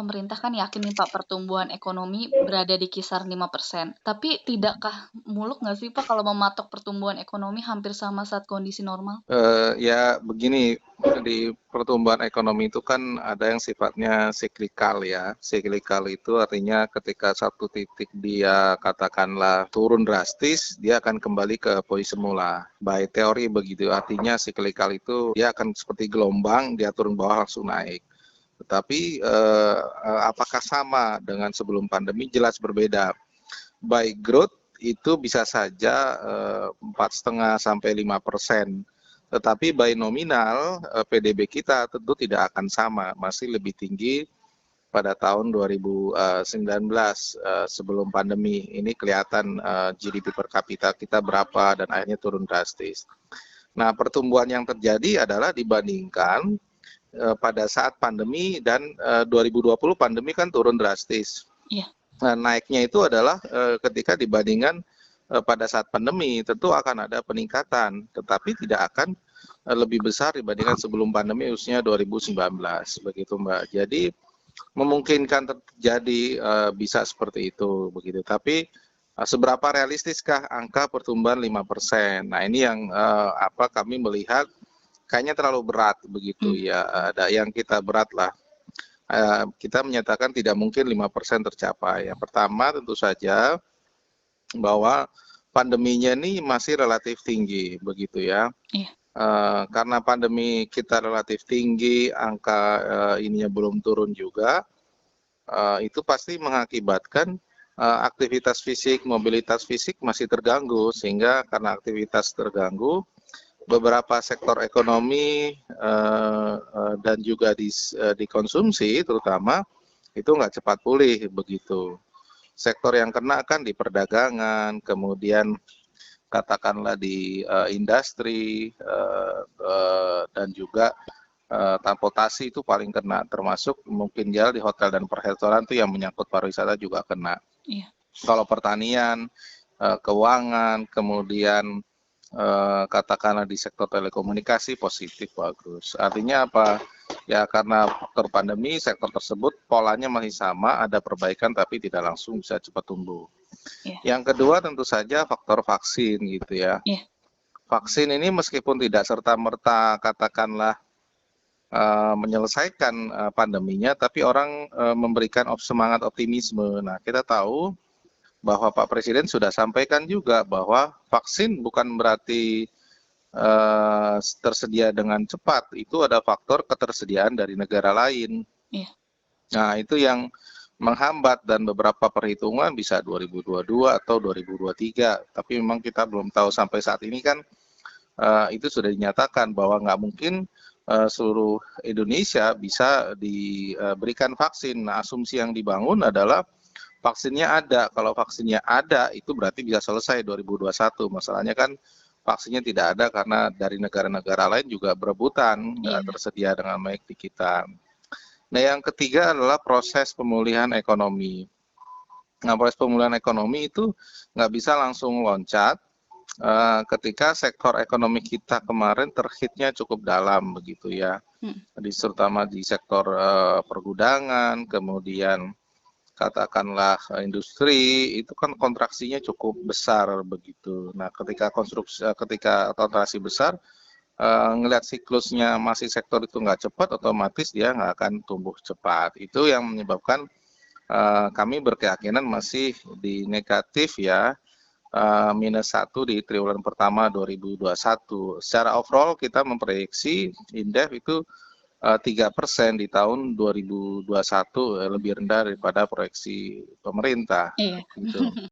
pemerintah kan yakin nih Pak pertumbuhan ekonomi berada di kisaran 5%. Tapi tidakkah muluk nggak sih Pak kalau mematok pertumbuhan ekonomi hampir sama saat kondisi normal? Ya begini, di pertumbuhan ekonomi itu kan ada yang sifatnya siklikal ya. Siklikal itu artinya ketika satu titik dia katakanlah turun drastis, dia akan kembali ke posisi semula. By teori begitu, artinya siklikal itu dia akan seperti gelombang, dia turun bawah langsung naik. Tetapi apakah sama dengan sebelum pandemi? Jelas berbeda. By growth itu bisa saja 4,5 sampai 5%. Tetapi by nominal PDB kita tentu tidak akan sama, masih lebih tinggi pada tahun 2019 sebelum pandemi. Ini kelihatan GDP per kapita kita berapa dan akhirnya turun drastis. Nah, pertumbuhan yang terjadi adalah dibandingkan pada saat pandemi dan 2020 pandemi kan turun drastis. Iya. Nah, naiknya itu adalah ketika dibandingkan pada saat pandemi tentu akan ada peningkatan, tetapi tidak akan lebih besar dibandingkan sebelum pandemi khususnya 2019 begitu Mbak. Jadi memungkinkan terjadi bisa seperti itu begitu. Tapi seberapa realistiskah angka pertumbuhan 5%? Nah, ini yang kami melihat kayaknya terlalu berat begitu ya. Ada yang kita berat lah. Kita menyatakan tidak mungkin 5% tercapai. Yang pertama tentu saja bahwa pandeminya ini masih relatif tinggi begitu ya. Iya. Karena pandemi kita relatif tinggi, angka ininya belum turun juga, itu pasti mengakibatkan aktivitas fisik, mobilitas fisik masih terganggu, sehingga karena aktivitas terganggu, beberapa sektor ekonomi dan juga di konsumsi terutama itu nggak cepat pulih begitu. Sektor yang kena kan di perdagangan, kemudian katakanlah di industri dan juga transportasi itu paling kena, termasuk mungkin di hotel dan perhotelan itu yang menyangkut pariwisata juga kena. Iya. Kalau pertanian, keuangan, kemudian katakanlah di sektor telekomunikasi positif bagus. Artinya apa? Ya karena faktor pandemi sektor tersebut polanya masih sama, ada perbaikan tapi tidak langsung bisa cepat tumbuh. Iya. Yang kedua tentu saja faktor vaksin gitu ya. Iya. Vaksin ini meskipun tidak serta-merta katakanlah menyelesaikan pandeminya, tapi orang memberikan semangat optimisme. Nah, kita tahu bahwa Pak Presiden sudah sampaikan juga bahwa vaksin bukan berarti tersedia dengan cepat, itu ada faktor ketersediaan dari negara lain. Iya. Nah, itu yang menghambat dan beberapa perhitungan bisa 2022 atau 2023, tapi memang kita belum tahu sampai saat ini kan itu sudah dinyatakan bahwa nggak mungkin seluruh Indonesia bisa diberikan vaksin. Nah, asumsi yang dibangun adalah vaksinnya ada. Kalau vaksinnya ada, itu berarti bisa selesai 2021. Masalahnya kan vaksinnya tidak ada karena dari negara-negara lain juga berebutan, nggak tersedia dengan baik di kita. Nah, yang ketiga adalah proses pemulihan ekonomi. Nah, proses pemulihan ekonomi itu nggak bisa langsung loncat ketika sektor ekonomi kita kemarin terhitnya cukup dalam begitu ya. Terutama di sektor pergudangan, kemudian katakanlah industri itu kan kontraksinya cukup besar begitu. Nah, ketika kontraksi besar, ngelihat siklusnya masih sektor itu nggak cepat, otomatis dia nggak akan tumbuh cepat. Itu yang menyebabkan kami berkeyakinan masih di negatif ya, -1 di triwulan pertama 2021. Secara overall kita memprediksi indef itu 3% di tahun 2021 lebih rendah daripada proyeksi pemerintah. Iya. Gitu.